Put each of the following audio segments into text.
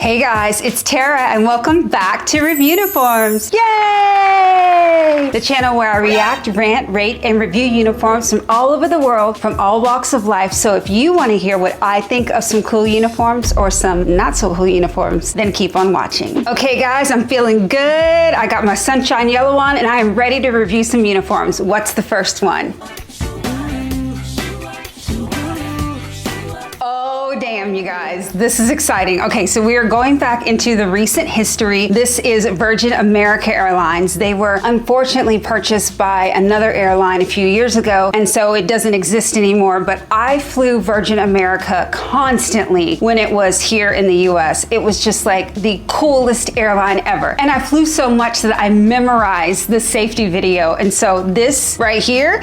Hey guys, it's Tara and welcome back to REVIEWNIFORMS. Yay! The channel where I react, rant, rate, and review uniforms from all over the world, from all walks of life. So if you want to hear what I think of some cool uniforms or some not so cool uniforms, then keep on watching. Okay guys, I'm feeling good. I got my sunshine yellow on and I am ready to review some uniforms. What's the first one? Oh, damn, you guys. This is exciting. Okay, so we are going back into the recent history. This is Virgin America Airlines. They were unfortunately purchased by another airline a few years ago, and so it doesn't exist anymore, but I flew Virgin America constantly when it was here in the US. It was just like the coolest airline ever. And I flew so much that I memorized the safety video. And so this right here,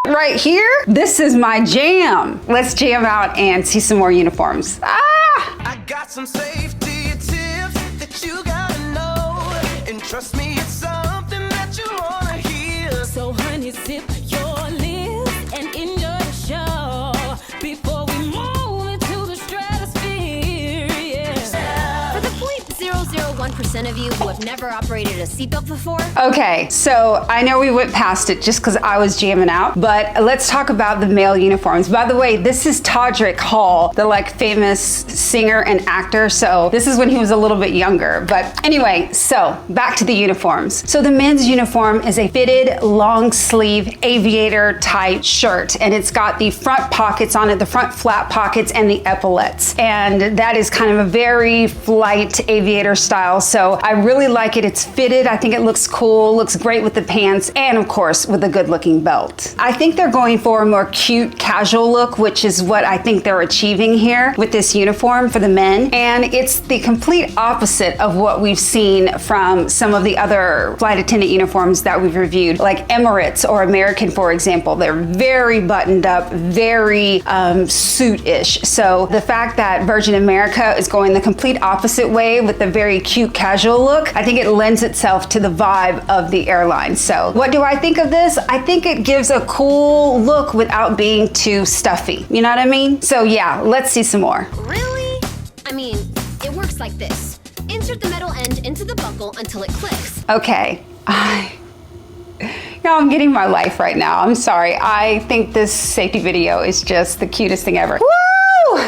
right here, this is my jam. Let's jam out and see some more uniforms. I got some safety tips that you gotta know, and trust me, it's something that you wanna hear. So honey, sip your lips and enjoy the show before we move into the stratosphere. Yeah. For the 0.001% of you who have never operated a seatbelt before. Okay, so I know we went past it just because I was jamming out, but let's talk about the male uniforms. By the way, this is Todrick Hall, the famous singer and actor. So this is when he was a little bit younger. But anyway, so back to the uniforms. So the men's uniform is a fitted long sleeve aviator type shirt, and it's got the front pockets on it, the front flap pockets and the epaulets. And that is kind of a very flight aviator style. So I really like it. It's fitted. I think it looks cool, looks great with the pants, and of course with a good looking belt. I think they're going for a more cute casual look, which is what I think they're achieving here with this uniform for the men. And it's the complete opposite of what we've seen from some of the other flight attendant uniforms that we've reviewed, like Emirates or American, for example. They're very buttoned up, very suit-ish. So the fact that Virgin America is going the complete opposite way with the very cute casual look, I think it lends itself to the vibe of the airline. So what do I think of this? I think it gives a cool look without being too stuffy. You know what I mean? So yeah, let's see some more. Really? I mean, it works like this. Insert the metal end into the buckle until it clicks. Okay. I'm getting my life right now. I'm sorry. I think this safety video is just the cutest thing ever. Woo!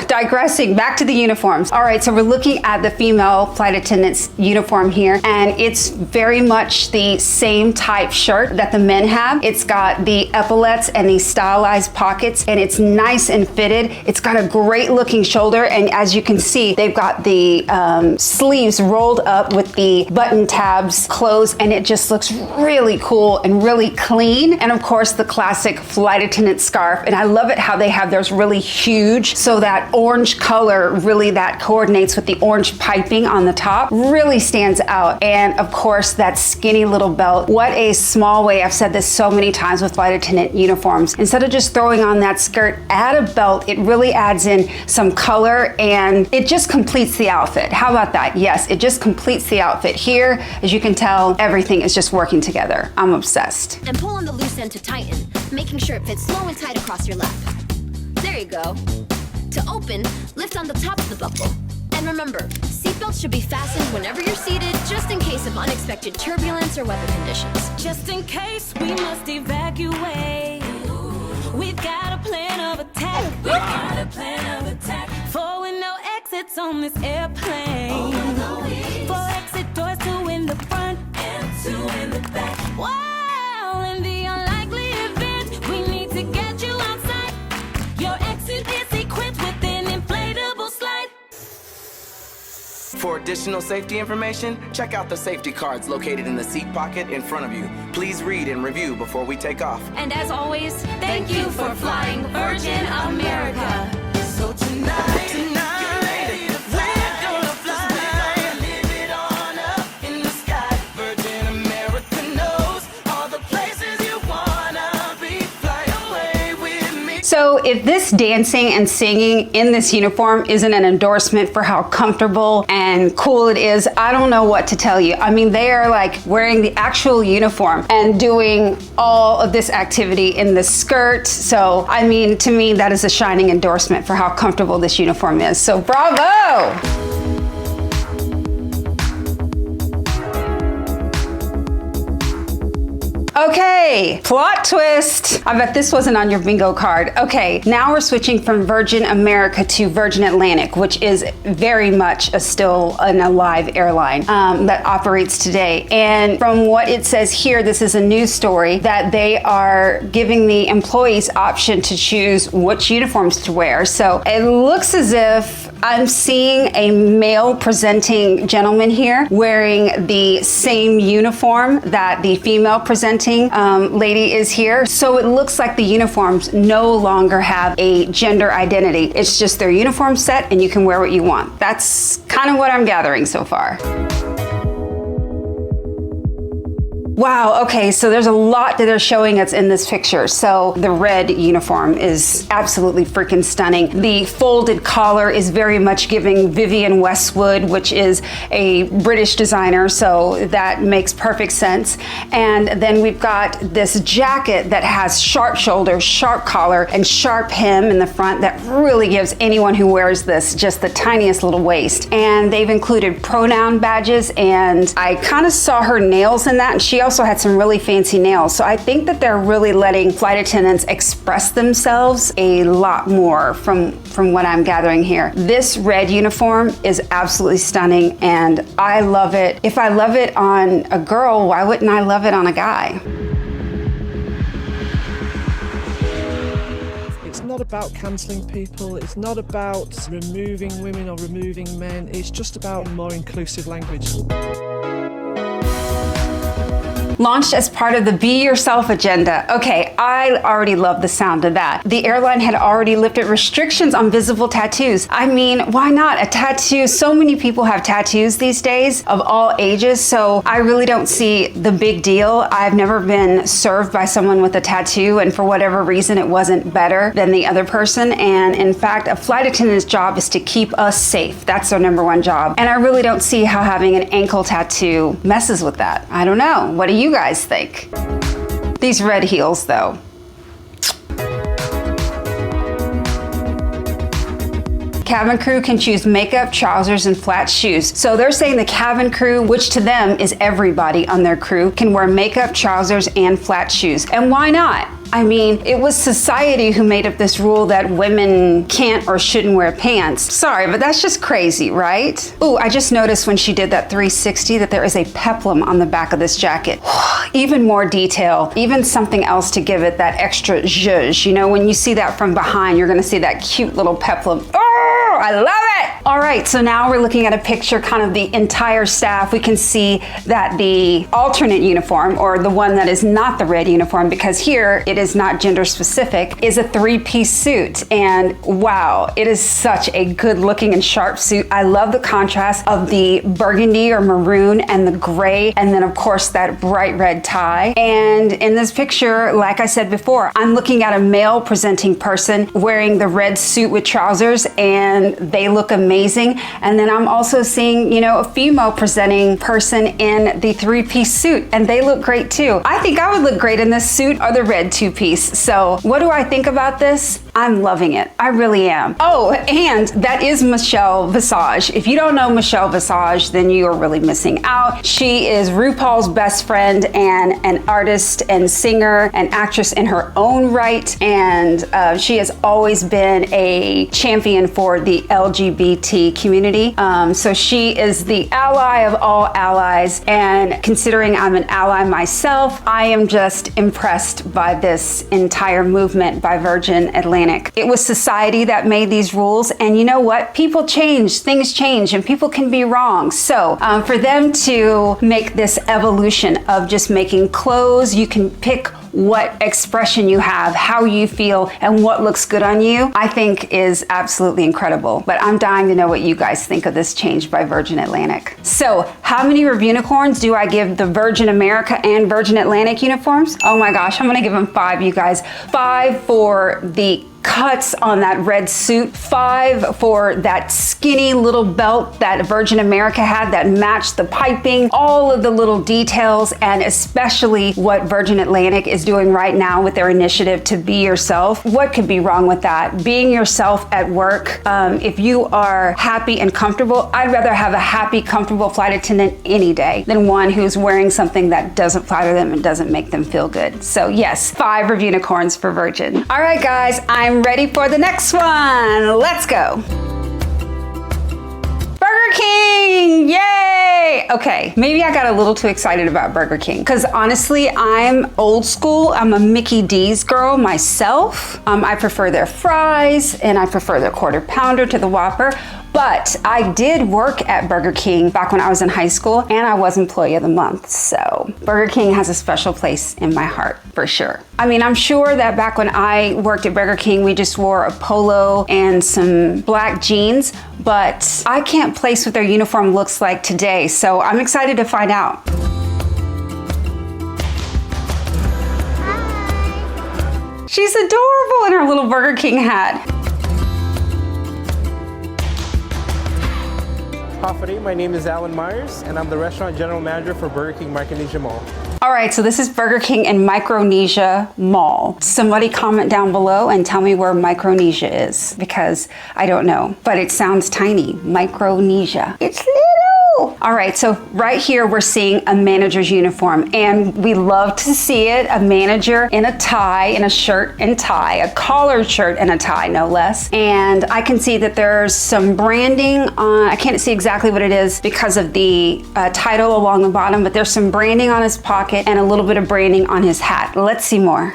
Digressing, back to the uniforms. All right, so we're looking at the female flight attendant's uniform here, and it's very much the same type shirt that the men have. It's got the epaulets and these stylized pockets, and it's nice and fitted. It's got a great looking shoulder, and as you can see, they've got the sleeves rolled up with the button tabs closed, and it just looks really cool and really clean. And of course, the classic flight attendant scarf, and I love it how they have theirs really huge, so that orange color really that coordinates with the orange piping on the top, really stands out. And of course, that skinny little belt. What a small way. I've said this so many times with flight attendant uniforms. Instead of just throwing on that skirt, add a belt. It really adds in some color and it just completes the outfit. How about that? Yes, it just completes the outfit. Here, as you can tell, everything is just working together. I'm obsessed. And pull on the loose end to tighten, making sure it fits low and tight across your lap. There you go. To open, lift on the top of the buckle. And remember, seatbelts should be fastened whenever you're seated, just in case of unexpected turbulence or weather conditions. Just in case we must evacuate, we've got a plan of attack. We've got a plan of attack. Forward, no exits on this airplane. Four exit doors, two in the front and two in the back. Wow, in the unlikely event, we need to get you outside. Your exit is equipped with an inflatable slide. For additional safety information, check out the safety cards located in the seat pocket in front of you. Please read and review before we take off. And as always, thank you for flying Virgin America. So tonight, we're gonna fly, live it on up in the sky. Virgin America knows all the places you wanna be. Fly away with me. So if this dancing and singing in this uniform isn't an endorsement for how comfortable and cool it is, I don't know what to tell you. I mean, they are like wearing the actual uniform and doing all of this activity in the skirt. So, I mean, to me, that is a shining endorsement for how comfortable this uniform is. So bravo! Okay, plot twist. I bet this wasn't on your bingo card. Okay, now we're switching from Virgin America to Virgin Atlantic, which is very much still an alive airline that operates today. And from what it says here, this is a news story that they are giving the employees option to choose which uniforms to wear. So it looks as if I'm seeing a male presenting gentleman here wearing the same uniform that the female presenting lady is here. So it looks like the uniforms no longer have a gender identity. It's just their uniform set and you can wear what you want. That's kind of what I'm gathering so far. Wow, okay, so there's a lot that they're showing us in this picture. So the red uniform is absolutely freaking stunning. The folded collar is very much giving Vivienne Westwood, which is a British designer, so that makes perfect sense. And then we've got this jacket that has sharp shoulders, sharp collar, and sharp hem in the front that really gives anyone who wears this just the tiniest little waist. And they've included pronoun badges, and I kind of saw her nails in that, and she also had some really fancy nails. So I think that they're really letting flight attendants express themselves a lot more from what I'm gathering here. This red uniform is absolutely stunning and I love it. If I love it on a girl, why wouldn't I love it on a guy? It's not about cancelling people, it's not about removing women or removing men, it's just about more inclusive language. Launched as part of the Be Yourself agenda. Okay, I already love the sound of that. The airline had already lifted restrictions on visible tattoos. I mean, why not? A tattoo, so many people have tattoos these days of all ages, so I really don't see the big deal. I've never been served by someone with a tattoo, and for whatever reason, it wasn't better than the other person. And in fact, a flight attendant's job is to keep us safe. That's their number one job. And I really don't see how having an ankle tattoo messes with that. I don't know. What do you guys think? These red heels though. Cabin crew can choose makeup, trousers, and flat shoes. So they're saying the cabin crew, which to them is everybody on their crew, can wear makeup, trousers, and flat shoes. And why not? I mean, it was society who made up this rule that women can't or shouldn't wear pants. Sorry, but that's just crazy, right? Ooh, I just noticed when she did that 360 that there is a peplum on the back of this jacket. Even more detail, even something else to give it that extra zhuzh. You know, when you see that from behind, you're gonna see that cute little peplum. Oh, I love it! All right, so now we're looking at a picture, kind of the entire staff. We can see that the alternate uniform, or the one that is not the red uniform, because here it is not gender specific, is a three-piece suit. And wow, it is such a good looking and sharp suit. I love the contrast of the burgundy or maroon and the gray, and then of course that bright red tie. And in this picture, like I said before, I'm looking at a male presenting person wearing the red suit with trousers, and they look amazing. And then I'm also seeing, you know, a female presenting person in the three-piece suit, and they look great too. I think I would look great in this suit or the red two-piece. So what do I think about this? I'm loving it. I really am. Oh, and that is Michelle Visage. If you don't know Michelle Visage, then you are really missing out. She is RuPaul's best friend and an artist and singer and actress in her own right. And she has always been a champion for the LGBT community. So she is the ally of all allies. And considering I'm an ally myself, I am just impressed by this entire movement by Virgin Atlantic. It was society that made these rules, and you know what? People change, things change, and people can be wrong. So for them to make this evolution of just making clothes, you can pick what expression you have, how you feel, and what looks good on you, I think is absolutely incredible. But I'm dying to know what you guys think of this change by Virgin Atlantic. So how many Reviewnicorns do I give the Virgin America and Virgin Atlantic uniforms? Oh my gosh, I'm gonna give them 5, you guys. 5 for the cuts on that red suit, 5 for that skinny little belt that Virgin America had that matched the piping, all of the little details, and especially what Virgin Atlantic is doing right now with their initiative to be yourself. What could be wrong with that? Being yourself at work. If you are happy and comfortable, I'd rather have a happy, comfortable flight attendant any day than one who's wearing something that doesn't flatter them and doesn't make them feel good. So yes, 5 Reviewnicorns for Virgin. All right, guys, I'm ready for the next one. Let's go. Burger King, yay! Okay, maybe I got a little too excited about Burger King because honestly, I'm old school. I'm a Mickey D's girl myself. I prefer their fries and I prefer their quarter pounder to the Whopper. But I did work at Burger King back when I was in high school and I was Employee of the Month. So Burger King has a special place in my heart for sure. I mean, I'm sure that back when I worked at Burger King, we just wore a polo and some black jeans, but I can't place what their uniform looks like today. So I'm excited to find out. She's adorable in her little Burger King hat. Hafade, my name is Alan Myers, and I'm the Restaurant General Manager for Burger King Micronesia Mall. All right, so this is Burger King in Micronesia Mall. Somebody comment down below and tell me where Micronesia is, because I don't know, but it sounds tiny, Micronesia. It's little. All right, so right here we're seeing a manager's uniform, and we love to see it, a manager in a tie, in a shirt and tie, a collared shirt and a tie, no less. And I can see that there's some branding on, I can't see exactly what it is because of the title along the bottom, but there's some branding on his pocket and a little bit of branding on his hat. Let's see more.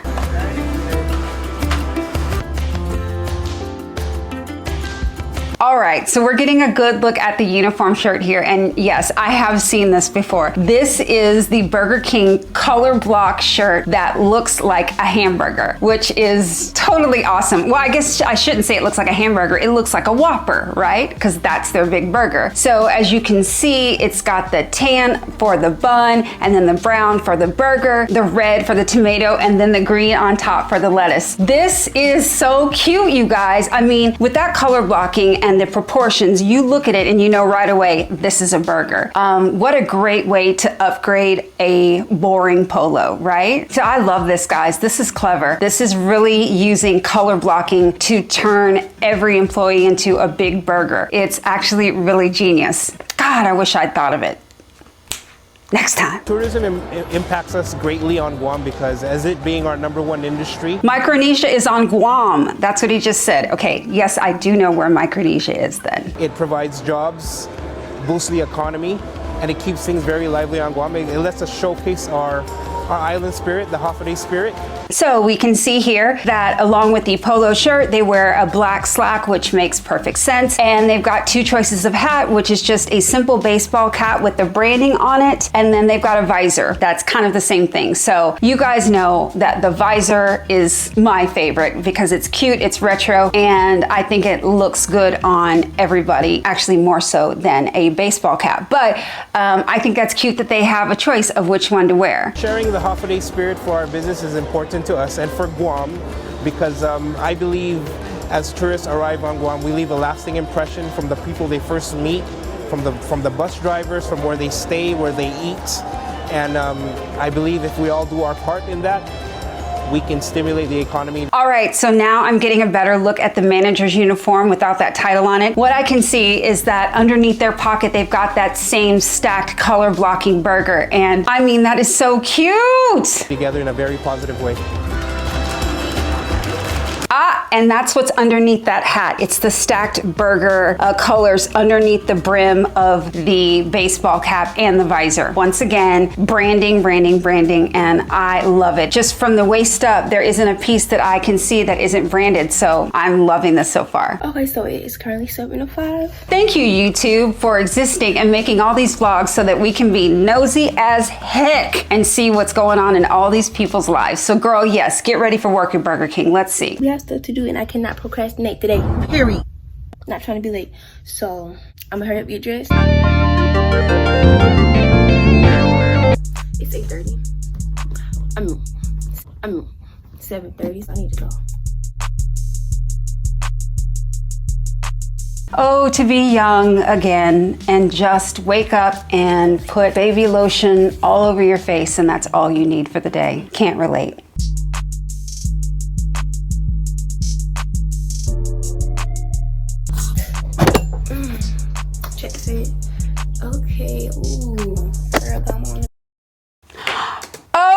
All right, so we're getting a good look at the uniform shirt here, and yes, I have seen this before. This is the Burger King color block shirt that looks like a hamburger, which is totally awesome. Well, I guess I shouldn't say it looks like a hamburger, it looks like a Whopper, right? Because that's their big burger. So as you can see, it's got the tan for the bun, and then the brown for the burger, the red for the tomato, and then the green on top for the lettuce. This is so cute, you guys. I mean, with that color blocking and the proportions, you look at it and you know right away, this is a burger. What a great way to upgrade a boring polo, right? So I love this, guys. This is clever. This is really using color blocking to turn every employee into a big burger. It's actually really genius. God, I wish I'd thought of it. Next time. Tourism impacts us greatly on Guam because as it being our #1 industry. Micronesia is on Guam. That's what he just said. Okay, yes, I do know where Micronesia is then. It provides jobs, boosts the economy, and it keeps things very lively on Guam. It lets us showcase our island spirit, the Hafade spirit. So we can see here that along with the polo shirt, they wear a black slack, which makes perfect sense. And they've got 2 choices of hat, which is just a simple baseball cap with the branding on it. And then they've got a visor. That's kind of the same thing. So you guys know that the visor is my favorite because it's cute, it's retro, and I think it looks good on everybody, actually more so than a baseball cap. But I think that's cute that they have a choice of which one to wear. Sharing the Hafade spirit for our business is important to us and for Guam because I believe as tourists arrive on Guam, we leave a lasting impression from the people they first meet, from the bus drivers, from where they stay, where they eat. And I believe if we all do our part in that, we can stimulate the economy. All right, so now I'm getting a better look at the manager's uniform without that title on it. What I can see is that underneath their pocket, they've got that same stacked color blocking burger. And I mean, that is so cute. Together in a very positive way. And that's what's underneath that hat. It's the stacked burger colors underneath the brim of the baseball cap and the visor. Once again, branding, branding, branding, and I love it. Just from the waist up, there isn't a piece that I can see that isn't branded, so I'm loving this so far. Okay, so it is currently 7:05. Thank you, YouTube, for existing and making all these vlogs so that we can be nosy as heck and see what's going on in all these people's lives. So girl, yes, get ready for work at Burger King. Let's see. We have stuff to do and I cannot procrastinate today, period. Not trying to be late. So I'm gonna hurry up, get dressed. It's 8:30. I'm 7:30, so I need to go. Oh, to be young again and just wake up and put baby lotion all over your face and that's all you need for the day. Can't relate. Check it. Okay, ooh. Girl, come on.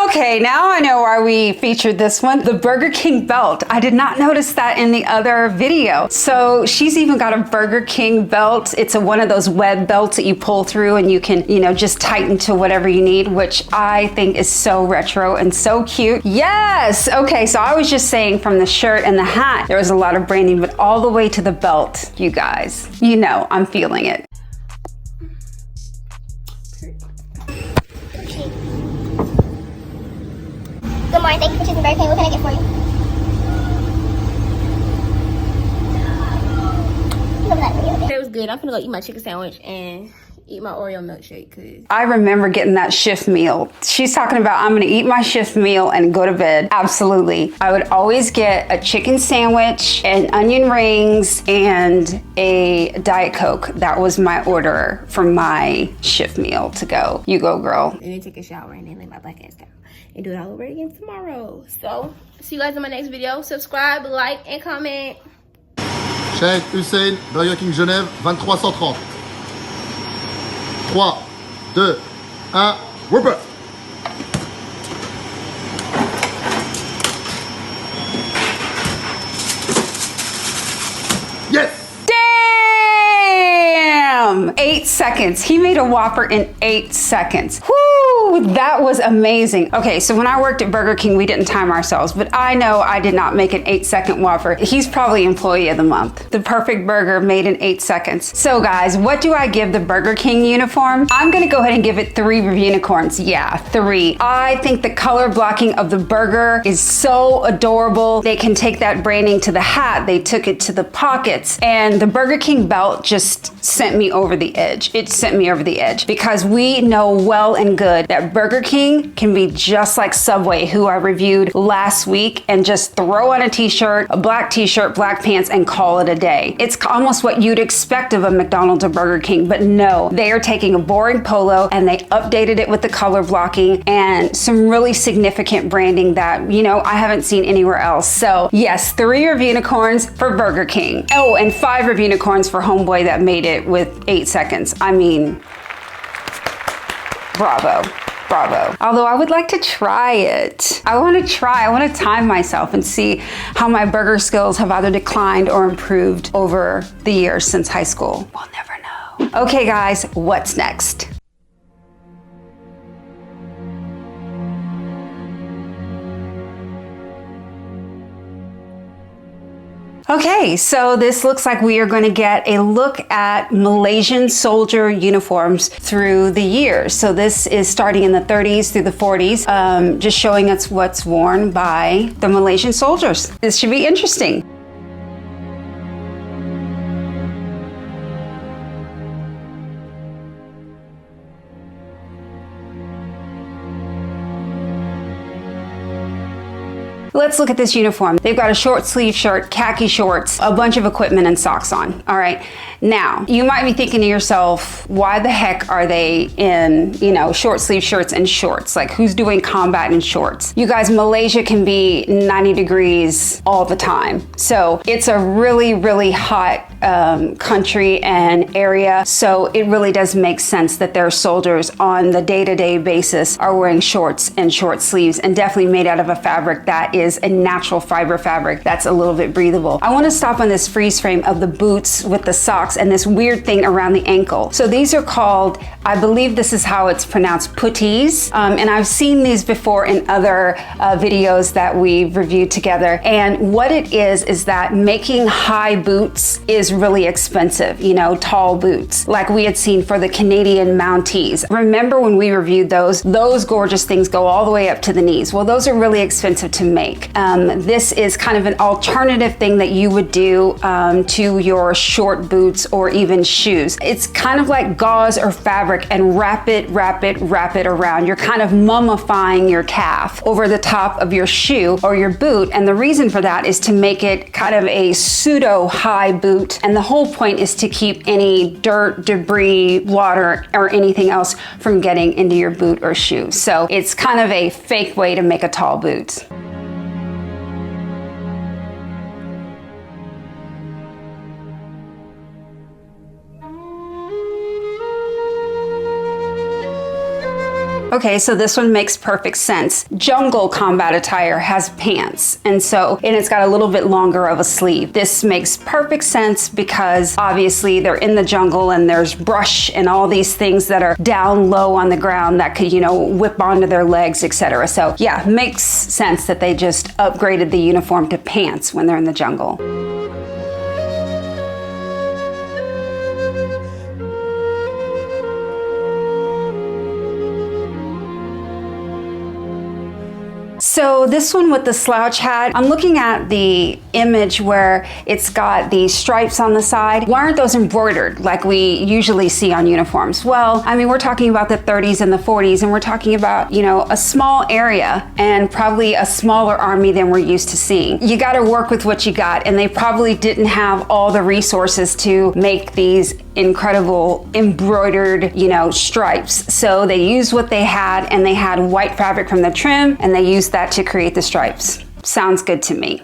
Okay, now I know why we featured this one, the Burger King belt. I did not notice that in the other video. So she's even got a Burger King belt. It's one of those web belts that you pull through and you can, you know, just tighten to whatever you need, which I think is so retro and so cute. Yes! Okay, so I was just saying from the shirt and the hat, there was a lot of branding, but all the way to the belt, you guys. You know, I'm feeling it. Good morning, thank you for choosing Burger King. What can I get for you? It was good. I'm gonna go eat my chicken sandwich and eat my Oreo milkshake. Cause I remember getting that shift meal. She's talking about I'm gonna eat my shift meal and go to bed. Absolutely. I would always get a chicken sandwich and onion rings and a Diet Coke. That was my order for my shift meal to go. You go, girl. and then take a shower and then lay my black ass down and do it all over again tomorrow. So see you guys in my next video. Subscribe, like, and comment. Cheikh Hussein, Burger King Genève, 2330. 3, 2, 1, Whopper. Yes! Damn! 8 seconds. He made a Whopper in 8 seconds. Woo! That was amazing. Okay, so when I worked at Burger King, we didn't time ourselves, but I know I did not make an 8-second Whopper. He's probably employee of the month. The perfect burger made in 8 seconds. So guys, what do I give the Burger King uniform? I'm gonna go ahead and give it 3 Reviewnicorns. Yeah, 3. I think the color blocking of the burger is so adorable. They can take that branding to the hat. They took it to the pockets, and the Burger King belt just sent me over the edge. It sent me over the edge because we know well and good that Burger King can be just like Subway, who I reviewed last week, and just throw on a t-shirt, black pants, and call it a day. It's almost what you'd expect of a McDonald's or Burger King, but no, they are taking a boring polo and they updated it with the color blocking and some really significant branding that, you know, I haven't seen anywhere else. So yes, 3 Reviewnicorns for Burger King. Oh, and 5 Reviewnicorns for Homeboy that made it with 8 seconds. I mean, bravo. Bravo. Although I would like to try it. I want to time myself and see how my burger skills have either declined or improved over the years since high school. We'll never know. Okay guys, what's next? Okay, so this looks like we are going to get a look at Malaysian soldier uniforms through the years. So this is starting in the 30s through the 40s, just showing us what's worn by the Malaysian soldiers. This should be interesting. Let's look at this uniform. They've got a short sleeve shirt, khaki shorts, a bunch of equipment and socks on. All right. Now, you might be thinking to yourself, why the heck are they in, you know, short sleeve shirts and shorts? Like, who's doing combat in shorts? You guys, Malaysia can be 90 degrees all the time. So it's a really, really hot country and area. So it really does make sense that their soldiers on the day-to-day basis are wearing shorts and short sleeves, and definitely made out of a fabric that is a natural fiber fabric that's a little bit breathable. I want to stop on this freeze frame of the boots with the socks and this weird thing around the ankle. So these are called, I believe this is how it's pronounced, puttees. And I've seen these before in other videos that we've reviewed together. And what it is that making high boots is really expensive, you know, tall boots, like we had seen for the Canadian Mounties. Remember when we reviewed those gorgeous things go all the way up to the knees. Well, those are really expensive to make. This is kind of an alternative thing that you would do to your short boots or even shoes. It's kind of like gauze or fabric and wrap it around. You're kind of mummifying your calf over the top of your shoe or your boot. And the reason for that is to make it kind of a pseudo high boot out. And the whole point is to keep any dirt, debris, water, or anything else from getting into your boot or shoe. So it's kind of a fake way to make a tall boot. Okay, so this one makes perfect sense. Jungle combat attire has pants, and it's got a little bit longer of a sleeve. This makes perfect sense because obviously they're in the jungle and there's brush and all these things that are down low on the ground that could, whip onto their legs, etc. So yeah, makes sense that they just upgraded the uniform to pants when they're in the jungle. So this one with the slouch hat, I'm looking at the image where it's got the stripes on the side. Why aren't those embroidered like we usually see on uniforms? Well, I mean, we're talking about the 30s and the 40s, and we're talking about, a small area and probably a smaller army than we're used to seeing. You got to work with what you got, and they probably didn't have all the resources to make these incredible embroidered, stripes. So they used what they had, and they had white fabric from the trim, and they used that to create the stripes. Sounds good to me.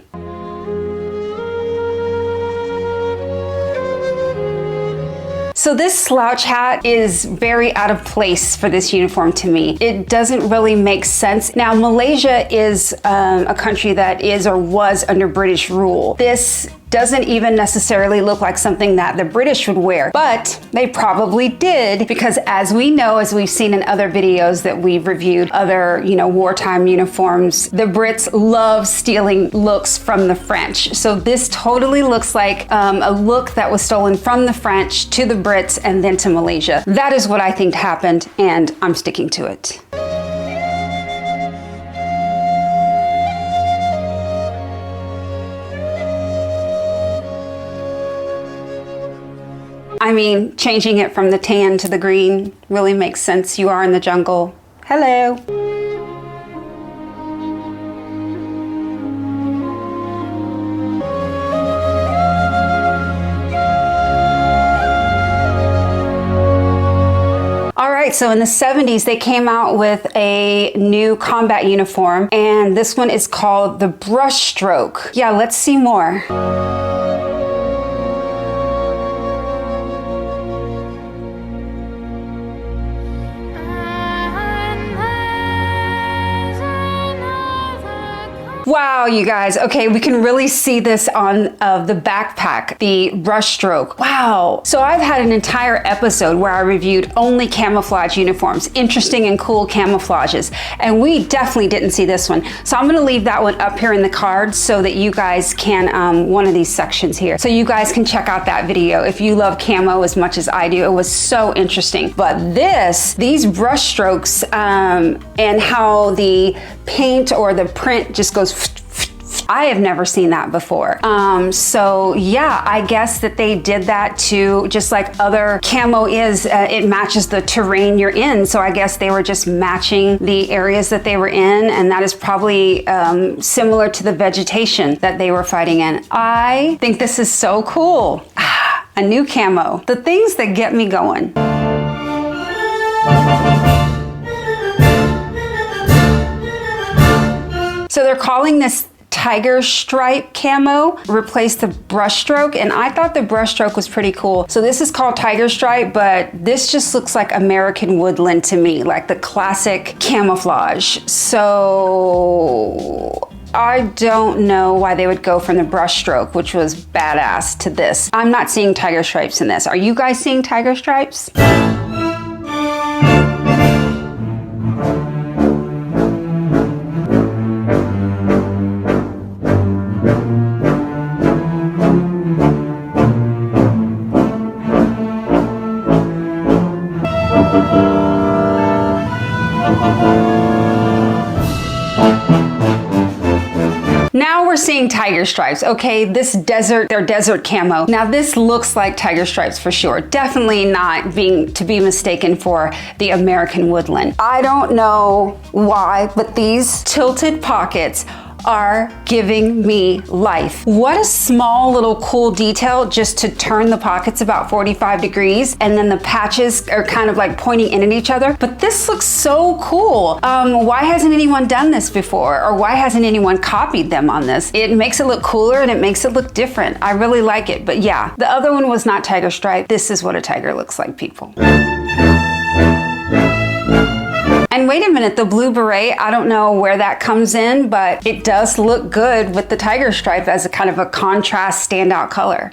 So this slouch hat is very out of place for this uniform to me. It doesn't really make sense. Now, Malaysia is a country that is or was under British rule. This doesn't even necessarily look like something that the British would wear, but they probably did, because as we know, as we've seen in other videos that we've reviewed, other, wartime uniforms, the Brits love stealing looks from the French. So this totally looks like a look that was stolen from the French to the Brits and then to Malaysia. That is what I think happened, and I'm sticking to it. I mean, changing it from the tan to the green really makes sense. You are in the jungle. Hello. All right, so in the 70s, they came out with a new combat uniform, and this one is called the brushstroke. Yeah, let's see more. Wow, you guys. Okay, we can really see this on the backpack, the brushstroke. Wow. So I've had an entire episode where I reviewed only camouflage uniforms, interesting and cool camouflages, and we definitely didn't see this one. So I'm going to leave that one up here in the cards so that you guys can, one of these sections here, so you guys can check out that video if you love camo as much as I do. It was so interesting. But these brushstrokes and how the paint or the print just goes, I have never seen that before. So yeah, I guess that they did that to, just like other camo is, it matches the terrain you're in. So I guess they were just matching the areas that they were in, and that is probably similar to the vegetation that they were fighting in. I think this is so cool. A new camo. The things that get me going. So they're calling this tiger stripe camo, replace the brushstroke, and I thought the brushstroke was pretty cool. So this is called tiger stripe, but this just looks like American woodland to me, like the classic camouflage. So I don't know why they would go from the brushstroke, which was badass, to this. I'm not seeing tiger stripes in this. Are you guys seeing tiger stripes? Now we're seeing tiger stripes. Okay, they're desert camo. Now this looks like tiger stripes for sure. Definitely not to be mistaken for the American woodland. I don't know why, but these tilted pockets are giving me life. What a small little cool detail, just to turn the pockets about 45 degrees, and then the patches are kind of like pointing in at each other. But this looks so cool. Why hasn't anyone done this before? Or why hasn't anyone copied them on this? It makes it look cooler and it makes it look different. I really like it. But yeah, the other one was not tiger stripe. This is what a tiger looks like, people. And wait a minute, the blue beret, I don't know where that comes in, but it does look good with the tiger stripe as a kind of a contrast standout color.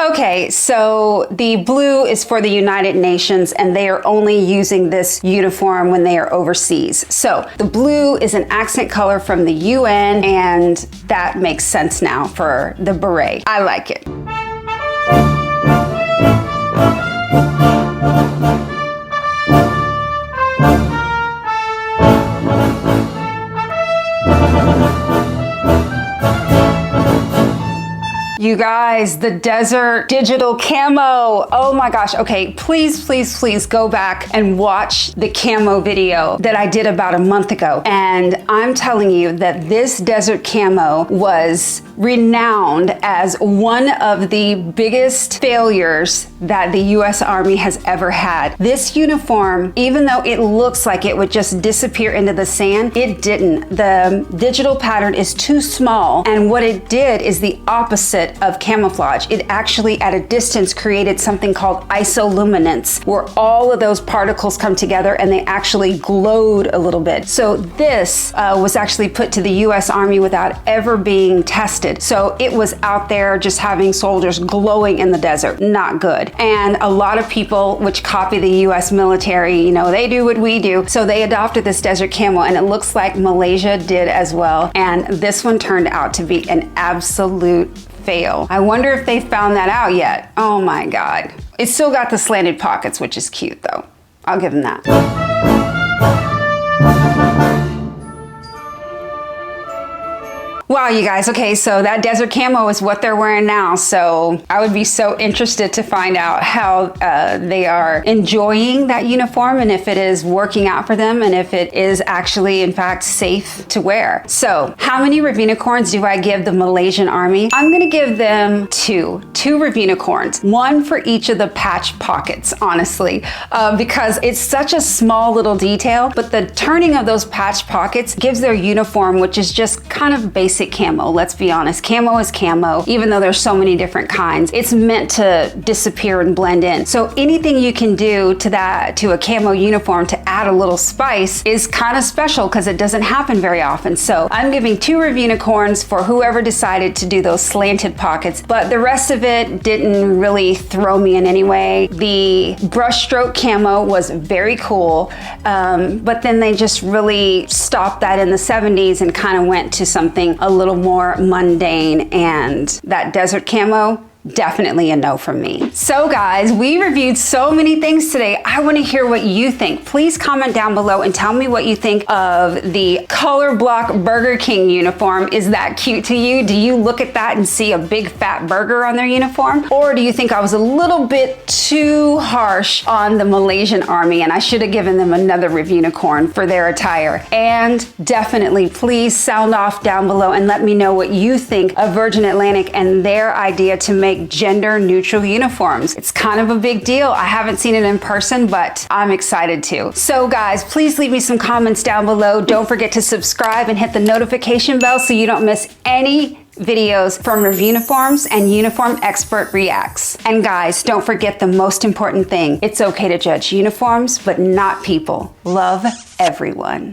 Okay, so the blue is for the United Nations, and they are only using this uniform when they are overseas. So the blue is an accent color from the UN, and that makes sense now for the beret. I like it. You guys, the desert digital camo. Oh my gosh. Okay, please, please, please go back and watch the camo video that I did about a month ago. And I'm telling you that this desert camo was renowned as one of the biggest failures that the US Army has ever had. This uniform, even though it looks like it would just disappear into the sand, it didn't. The digital pattern is too small, and what it did is the opposite of camouflage. It actually at a distance created something called isoluminance, where all of those particles come together and they actually glowed a little bit. So this was actually put to the US Army without ever being tested. So it was out there just having soldiers glowing in the desert. Not good. And a lot of people which copy the US military, you know, they do what we do. So they adopted this desert camo, and it looks like Malaysia did as well. And this one turned out to be an absolute fail. I wonder if they found that out yet. Oh my God. It's still got the slanted pockets, which is cute though. I'll give them that. Wow, you guys, okay, so that desert camo is what they're wearing now. So I would be so interested to find out how they are enjoying that uniform, and if it is working out for them, and if it is actually, in fact, safe to wear. So how many Revunicorns do I give the Malaysian Army? I'm gonna give them two Revunicorns, one for each of the patch pockets, honestly, because it's such a small little detail, but the turning of those patch pockets gives their uniform, which is just kind of basic camo. Let's be honest, camo is camo, even though there's so many different kinds. It's meant to disappear and blend in. So anything you can do to a camo uniform to add a little spice is kind of special, because it doesn't happen very often. So I'm giving 2 Revunicorns for whoever decided to do those slanted pockets, but the rest of it didn't really throw me in any way. The brushstroke camo was very cool, but then they just really stopped that in the 70s and kind of went to something a little more mundane, and that desert camo, definitely a no from me. So guys, we reviewed so many things today. I want to hear what you think. Please comment down below and tell me what you think of the color block Burger King uniform. Is that cute to you? Do you look at that and see a big fat burger on their uniform? Or do you think I was a little bit too harsh on the Malaysian Army and I should have given them another Revunicorn for their attire? And definitely please sound off down below and let me know what you think of Virgin Atlantic and their idea to make gender neutral uniforms. It's kind of a big deal. I haven't seen it in person, but I'm excited to. So guys, please leave me some comments down below. Don't forget to subscribe and hit the notification bell so you don't miss any videos from Revuniforms and Uniform Expert Reacts. And guys, don't forget the most important thing. It's okay to judge uniforms, but not people. Love everyone.